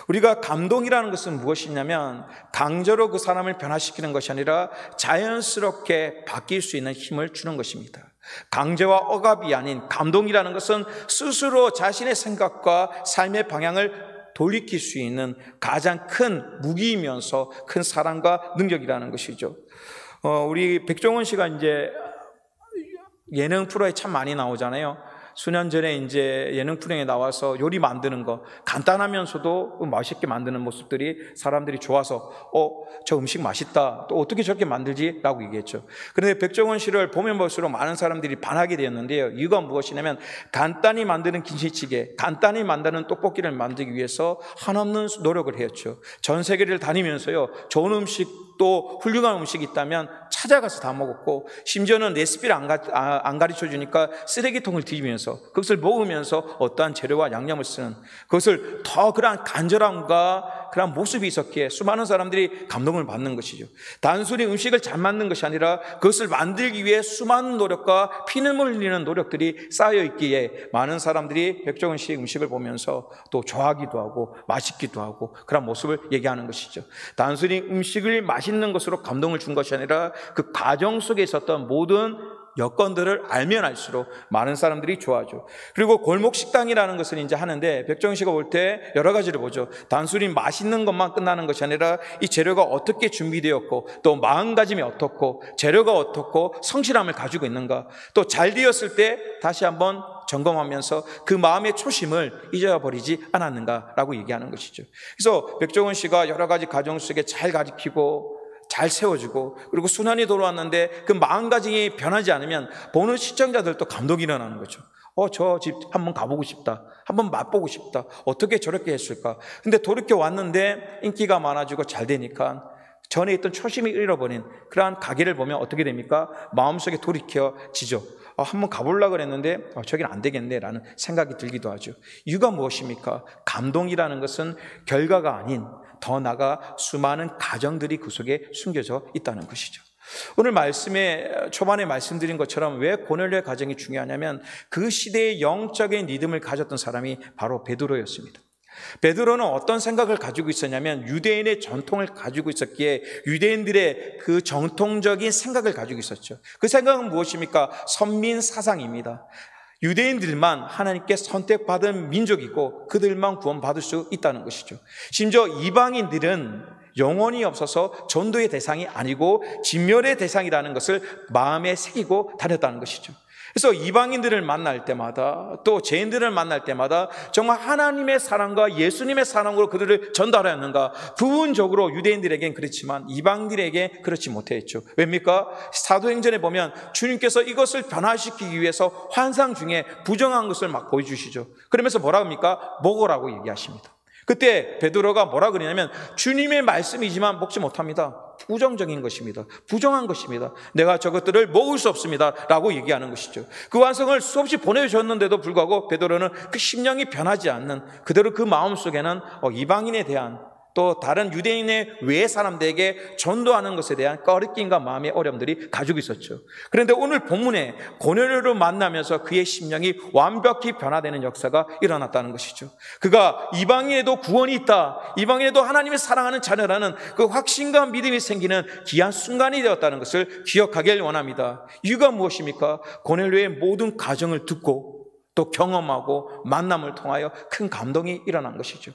우리가 감동이라는 것은 무엇이냐면 강제로 그 사람을 변화시키는 것이 아니라 자연스럽게 바뀔 수 있는 힘을 주는 것입니다. 강제와 억압이 아닌 감동이라는 것은 스스로 자신의 생각과 삶의 방향을 돌이킬 수 있는 가장 큰 무기이면서 큰 사랑과 능력이라는 것이죠. 우리 백종원 씨가 이제 예능 프로에 참 많이 나오잖아요. 수년 전에 이제 예능 프로에 나와서 요리 만드는 거, 간단하면서도 맛있게 만드는 모습들이 사람들이 좋아서 저 음식 맛있다, 또 어떻게 저렇게 만들지? 라고 얘기했죠. 그런데 백종원 씨를 보면 볼수록 많은 사람들이 반하게 되었는데요. 이유가 무엇이냐면 간단히 만드는 김치찌개, 간단히 만드는 떡볶이를 만들기 위해서 한없는 노력을 했죠. 전 세계를 다니면서요, 좋은 음식, 또 훌륭한 음식이 있다면 찾아가서 다 먹었고, 심지어는 레시피를 안 가르쳐 주니까 쓰레기통을 뒤지면서 그것을 먹으면서 어떠한 재료와 양념을 쓰는, 그것을 더 그러한 간절함과 그러한 모습이 있었기에 수많은 사람들이 감동을 받는 것이죠. 단순히 음식을 잘 만든 것이 아니라 그것을 만들기 위해 수많은 노력과 피눈물 흘리는 노력들이 쌓여 있기에 많은 사람들이 백종원 씨의 음식을 보면서 또 좋아하기도 하고 맛있기도 하고 그런 모습을 얘기하는 것이죠. 단순히 음식을 맛있는 것으로 감동을 준 것이 아니라 그 과정 속에 있었던 모든 여건들을 알면 알수록 많은 사람들이 좋아하죠. 그리고 골목 식당이라는 것을 이제 하는데 백종원 씨가 볼 때 여러 가지를 보죠. 단순히 맛있는 것만 끝나는 것이 아니라 이 재료가 어떻게 준비되었고, 또 마음가짐이 어떻고, 재료가 어떻고, 성실함을 가지고 있는가, 또 잘 되었을 때 다시 한번 점검하면서 그 마음의 초심을 잊어버리지 않았는가라고 얘기하는 것이죠. 그래서 백종원 씨가 여러 가지 가정 속에 잘 가르치고 잘 세워주고, 그리고 순환이 돌아왔는데 그 마음가짐이 변하지 않으면 보는 시청자들도 감동이 일어나는 거죠. 저 집 한번 가보고 싶다. 한번 맛보고 싶다. 어떻게 저렇게 했을까? 근데 돌이켜 왔는데 인기가 많아지고 잘 되니까 전에 있던 초심이 잃어버린 그러한 가게를 보면 어떻게 됩니까? 마음속에 돌이켜지죠. 한번 가보려고 그랬는데 저긴 안 되겠네 라는 생각이 들기도 하죠. 이유가 무엇입니까? 감동이라는 것은 결과가 아닌 더 나아가 수많은 가정들이 그 속에 숨겨져 있다는 것이죠. 오늘 말씀에 초반에 말씀드린 것처럼 왜 고넬료의 가정이 중요하냐면 그 시대의 영적인 리듬을 가졌던 사람이 바로 베드로였습니다. 베드로는 어떤 생각을 가지고 있었냐면 유대인의 전통을 가지고 있었기에 유대인들의 그 정통적인 생각을 가지고 있었죠. 그 생각은 무엇입니까? 선민 사상입니다. 유대인들만 하나님께 선택받은 민족이고 그들만 구원받을 수 있다는 것이죠. 심지어 이방인들은 영혼이 없어서 전도의 대상이 아니고 진멸의 대상이라는 것을 마음에 새기고 다녔다는 것이죠. 그래서 이방인들을 만날 때마다 또 죄인들을 만날 때마다 정말 하나님의 사랑과 예수님의 사랑으로 그들을 전달하였는가? 부분적으로 유대인들에겐 그렇지만 이방인들에게 그렇지 못했죠. 왜입니까? 사도행전에 보면 주님께서 이것을 변화시키기 위해서 환상 중에 부정한 것을 막 보여주시죠. 그러면서 뭐라 합니까? 먹으라고 얘기하십니다. 그때 베드로가 뭐라 그러냐면 주님의 말씀이지만 먹지 못합니다. 부정적인 것입니다. 부정한 것입니다. 내가 저것들을 먹을 수 없습니다 라고 얘기하는 것이죠. 그 완성을 수없이 보내주셨는데도 불구하고 베드로는 그 심령이 변하지 않는 그대로 그 마음속에는 이방인에 대한 또 다른 유대인의 외 사람들에게 전도하는 것에 대한 꺼리낌과 마음의 어려움들이 가지고 있었죠. 그런데 오늘 본문에 고넬료를 만나면서 그의 심령이 완벽히 변화되는 역사가 일어났다는 것이죠. 그가 이방인에도 구원이 있다, 이방인에도 하나님의 사랑하는 자녀라는 그 확신과 믿음이 생기는 귀한 순간이 되었다는 것을 기억하길 원합니다. 이유가 무엇입니까? 고넬료의 모든 가정을 듣고 또 경험하고 만남을 통하여 큰 감동이 일어난 것이죠.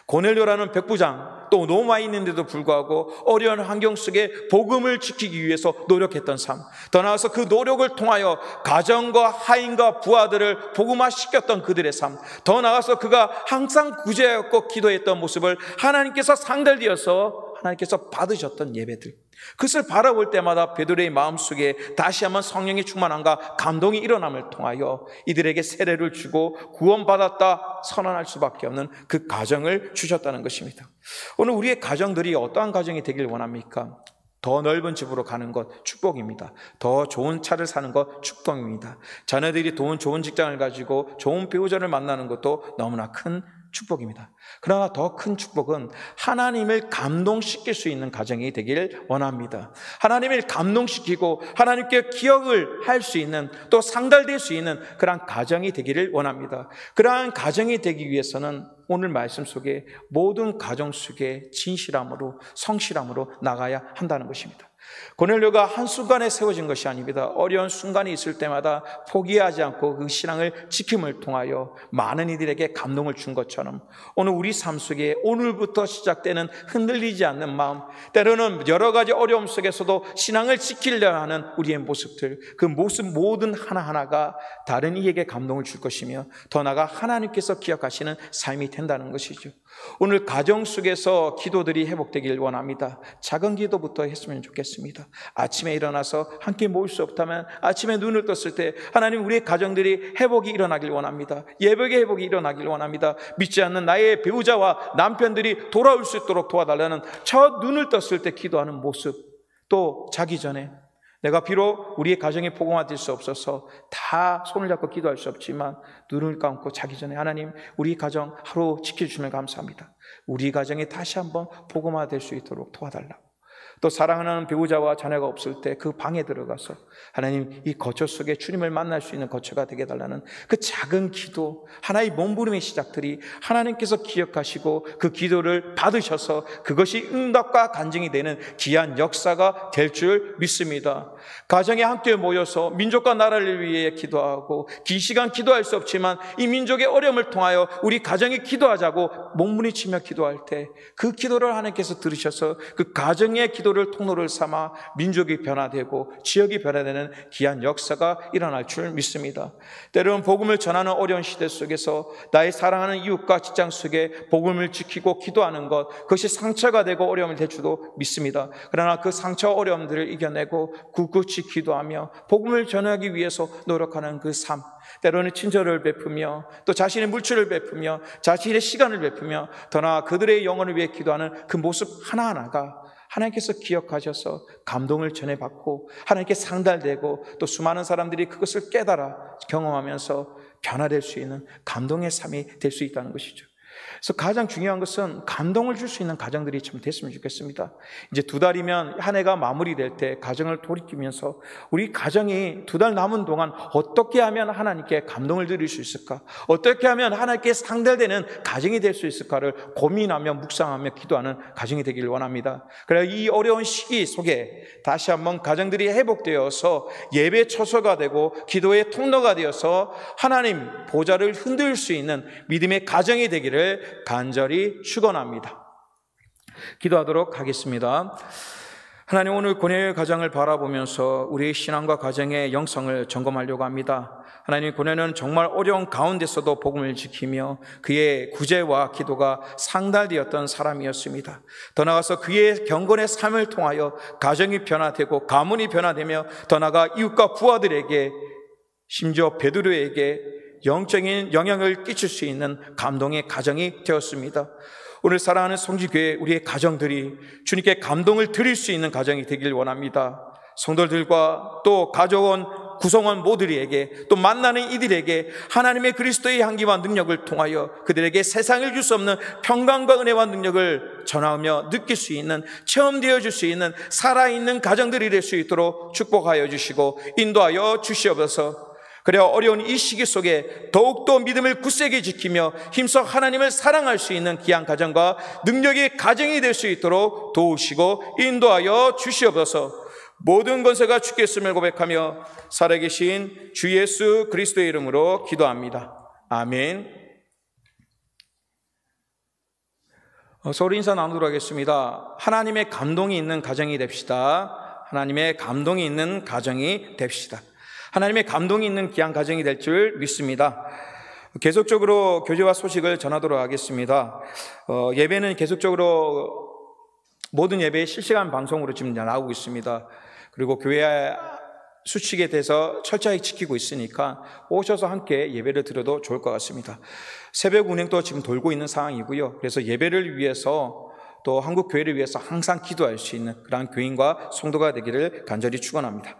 고넬료라는 백부장, 또 노마 있는데도 불구하고 어려운 환경 속에 복음을 지키기 위해서 노력했던 삶, 더 나아가서 그 노력을 통하여 가정과 하인과 부하들을 복음화시켰던 그들의 삶, 더 나아가서 그가 항상 구제하였고 기도했던 모습을 하나님께서 상달되어서 하나님께서 받으셨던 예배들, 그것을 바라볼 때마다 베드로의 마음속에 다시 한번 성령의 충만함과 감동이 일어남을 통하여 이들에게 세례를 주고 구원받았다 선언할 수밖에 없는 그 가정을 주셨다는 것입니다. 오늘 우리의 가정들이 어떠한 가정이 되길 원합니까? 더 넓은 집으로 가는 것 축복입니다. 더 좋은 차를 사는 것 축복입니다. 자녀들이 좋은 직장을 가지고 좋은 배우자를 만나는 것도 너무나 큰 축복입니다. 그러나 더 큰 축복은 하나님을 감동시킬 수 있는 가정이 되길 원합니다. 하나님을 감동시키고 하나님께 기억을 할 수 있는 또 상달될 수 있는 그러한 가정이 되기를 원합니다. 그러한 가정이 되기 위해서는 오늘 말씀 속에 모든 가정 속에 진실함으로 성실함으로 나가야 한다는 것입니다. 고넬료가 한순간에 세워진 것이 아닙니다. 어려운 순간이 있을 때마다 포기하지 않고 그 신앙을 지킴을 통하여 많은 이들에게 감동을 준 것처럼 오늘 우리 삶 속에 오늘부터 시작되는 흔들리지 않는 마음, 때로는 여러 가지 어려움 속에서도 신앙을 지키려 하는 우리의 모습들, 그 모습 모든 하나하나가 다른 이에게 감동을 줄 것이며 더 나아가 하나님께서 기억하시는 삶이 된다는 것이죠. 오늘 가정 속에서 기도들이 회복되길 원합니다. 작은 기도부터 했으면 좋겠습니다. 아침에 일어나서 함께 모일 수 없다면 아침에 눈을 떴을 때 하나님 우리의 가정들이 회복이 일어나길 원합니다. 예배의 회복이 일어나길 원합니다. 믿지 않는 나의 배우자와 남편들이 돌아올 수 있도록 도와달라는 첫 눈을 떴을 때 기도하는 모습, 또 자기 전에 내가 비록 우리의 가정이 복음화될 수 없어서 다 손을 잡고 기도할 수 없지만 눈을 감고 자기 전에 하나님 우리 가정 하루 지켜주시면 감사합니다. 우리 가정이 다시 한번 복음화될 수 있도록 도와달라고. 또 사랑하는 배우자와 자녀가 없을 때 그 방에 들어가서 하나님 이 거처 속에 주님을 만날 수 있는 거처가 되게 해달라는 그 작은 기도, 하나의 몸부림의 시작들이 하나님께서 기억하시고 그 기도를 받으셔서 그것이 응답과 간증이 되는 귀한 역사가 될 줄 믿습니다. 가정에 함께 모여서 민족과 나라를 위해 기도하고 긴 시간 기도할 수 없지만 이 민족의 어려움을 통하여 우리 가정이 기도하자고 몸부림치며 기도할 때 그 기도를 하나님께서 들으셔서 그 가정의 기도 기도를 통로를 삼아 민족이 변화되고 지역이 변화되는 귀한 역사가 일어날 줄 믿습니다. 때로는 복음을 전하는 어려운 시대 속에서 나의 사랑하는 이웃과 직장 속에 복음을 지키고 기도하는 것, 그것이 상처가 되고 어려움이 될 줄도 믿습니다. 그러나 그 상처 어려움들을 이겨내고 굳굳이 기도하며 복음을 전하기 위해서 노력하는 그 삶, 때로는 친절을 베푸며 또 자신의 물질을 베푸며 자신의 시간을 베푸며 더 나아 그들의 영혼을 위해 기도하는 그 모습 하나하나가 하나님께서 기억하셔서 감동을 전해받고 하나님께 상달되고 또 수많은 사람들이 그것을 깨달아 경험하면서 변화될 수 있는 감동의 삶이 될 수 있다는 것이죠. 그래서 가장 중요한 것은 감동을 줄 수 있는 가정들이 참 됐으면 좋겠습니다. 이제 2달이면 한 해가 마무리될 때 가정을 돌이키면서 우리 가정이 2달 남은 동안 어떻게 하면 하나님께 감동을 드릴 수 있을까? 어떻게 하면 하나님께 상달되는 가정이 될 수 있을까를 고민하며 묵상하며 기도하는 가정이 되기를 원합니다. 그래서 이 어려운 시기 속에 다시 한번 가정들이 회복되어서 예배 처소가 되고 기도의 통로가 되어서 하나님 보좌를 흔들 수 있는 믿음의 가정이 되기를 간절히 축원합니다. 기도하도록 하겠습니다. 하나님, 오늘 고뇌의 가정을 바라보면서 우리의 신앙과 가정의 영성을 점검하려고 합니다. 하나님, 고뇌는 정말 어려운 가운데서도 복음을 지키며 그의 구제와 기도가 상달되었던 사람이었습니다. 더 나아가서 그의 경건의 삶을 통하여 가정이 변화되고 가문이 변화되며 더 나아가 이웃과 부하들에게 심지어 베드로에게 영적인 영향을 끼칠 수 있는 감동의 가정이 되었습니다. 오늘 사랑하는 성지교회 우리의 가정들이 주님께 감동을 드릴 수 있는 가정이 되길 원합니다. 성도들과 또 가족원 구성원 모두에게 또 만나는 이들에게 하나님의 그리스도의 향기와 능력을 통하여 그들에게 세상을 줄 수 없는 평강과 은혜와 능력을 전하며 느낄 수 있는, 체험되어 줄 수 있는 살아있는 가정들이 될 수 있도록 축복하여 주시고 인도하여 주시옵소서. 그래야 어려운 이 시기 속에 더욱더 믿음을 굳세게 지키며 힘써 하나님을 사랑할 수 있는 귀한 가정과 능력의 가정이 될 수 있도록 도우시고 인도하여 주시옵소서. 모든 권세가 주께 있음을 고백하며 살아계신 주 예수 그리스도의 이름으로 기도합니다. 아멘. 서로 인사 나누도록 하겠습니다. 하나님의 감동이 있는 가정이 됩시다. 하나님의 감동이 있는 가정이 됩시다. 하나님의 감동이 있는 귀한 가정이 될 줄 믿습니다. 계속적으로 교제와 소식을 전하도록 하겠습니다. 예배는 계속적으로 모든 예배에 실시간 방송으로 지금 나오고 있습니다. 그리고 교회 수칙에 대해서 철저히 지키고 있으니까 오셔서 함께 예배를 드려도 좋을 것 같습니다. 새벽 운행도 지금 돌고 있는 상황이고요. 그래서 예배를 위해서 또 한국 교회를 위해서 항상 기도할 수 있는 그러한 교인과 성도가 되기를 간절히 축원합니다.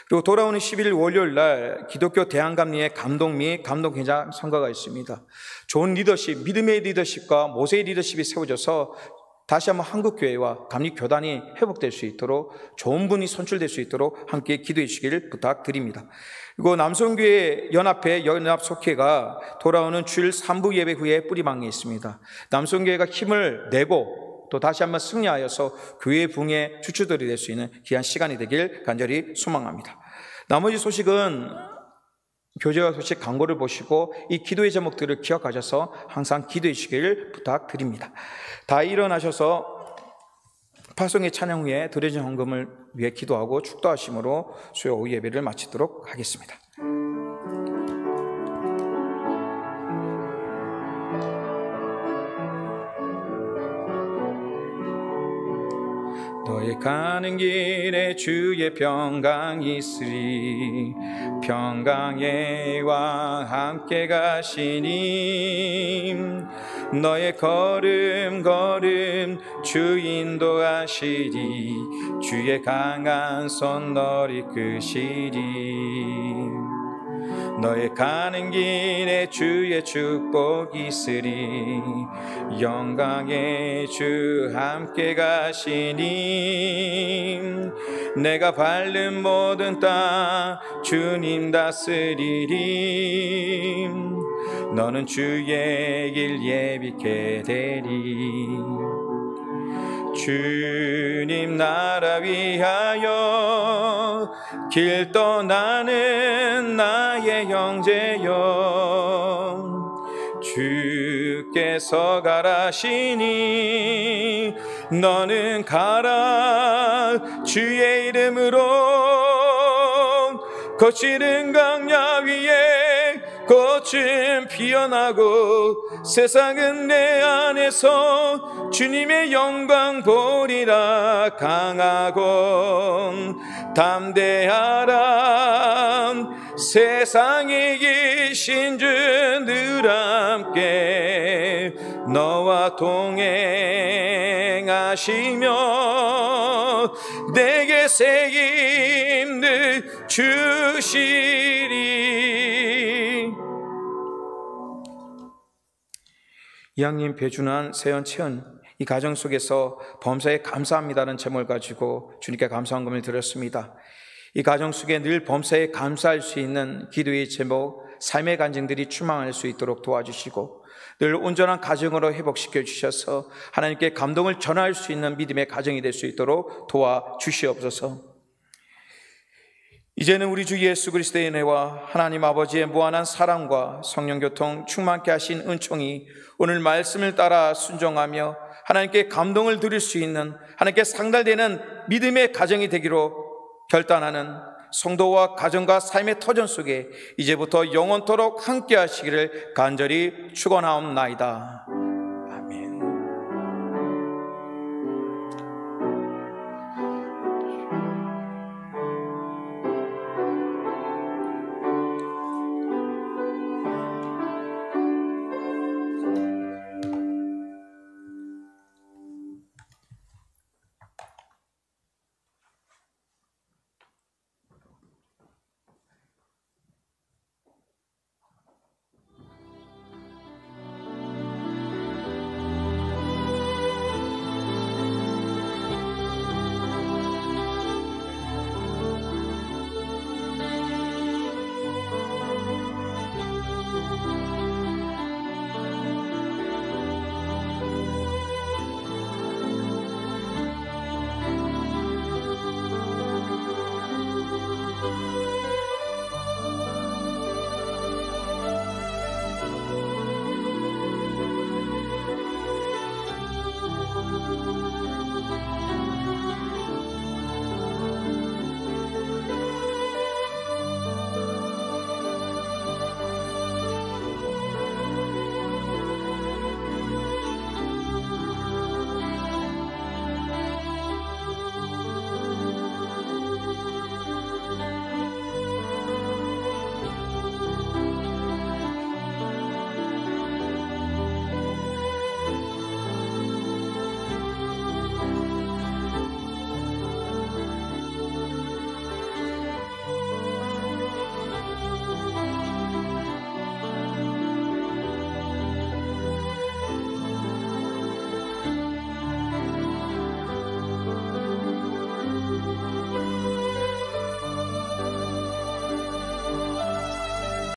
그리고 돌아오는 11일 월요일 날 기독교 대한감리의 감동 및 감동회장 선거가 있습니다. 좋은 리더십, 믿음의 리더십과 모세의 리더십이 세워져서 다시 한번 한국교회와 감리교단이 회복될 수 있도록 좋은 분이 선출될 수 있도록 함께 기도해 주시기를 부탁드립니다. 그리고 남성교회 연합회 연합속회가 돌아오는 주일 3부 예배 후에 뿌리방에 있습니다. 남성교회가 힘을 내고 또 다시 한번 승리하여서 교회 부흥의 주축들이 될 수 있는 귀한 시간이 되길 간절히 소망합니다. 나머지 소식은 교제와 소식 광고를 보시고 이 기도의 제목들을 기억하셔서 항상 기도해 주시기를 부탁드립니다. 다 일어나셔서 파송의 찬양 후에 드려진 헌금을 위해 기도하고 축도하심으로 수요 오후 예배를 마치도록 하겠습니다. 너의 가는 길에 주의 평강이 있으리. 평강의 왕 함께 가시니 너의 걸음 주 인도하시리. 주의 강한 손 너를 이끄시리. 너의 가는 길에 주의 축복이 있으리. 영광의 주 함께 가시니 내가 밟는 모든 땅 주님 다스리리. 너는 주의 길 예비케 되리. 주님 나라 위하여 길 떠나는 나의 형제여, 주께서 가라시니 너는 가라 주의 이름으로 거칠은 강야 위에 꽃은 피어나고 세상은 내 안에서 주님의 영광 보리라. 강하고 담대하라 세상에 계신 주 늘 함께 너와 동행하시며 내게 새 힘을 주시리. 이왕님, 배준환, 세연, 채연 이 가정 속에서 범사에 감사합니다는 제목을 가지고 주님께 감사헌금을 드렸습니다. 이 가정 속에 늘 범사에 감사할 수 있는 기도의 제목, 삶의 간증들이 충만할 수 있도록 도와주시고 늘 온전한 가정으로 회복시켜 주셔서 하나님께 감동을 전할 수 있는 믿음의 가정이 될 수 있도록 도와주시옵소서. 이제는 우리 주 예수 그리스도의 은혜와 하나님 아버지의 무한한 사랑과 성령교통 충만케 하신 은총이 오늘 말씀을 따라 순종하며 하나님께 감동을 드릴 수 있는, 하나님께 상달되는 믿음의 가정이 되기로 결단하는 성도와 가정과 삶의 터전 속에 이제부터 영원토록 함께 하시기를 간절히 축원하옵나이다.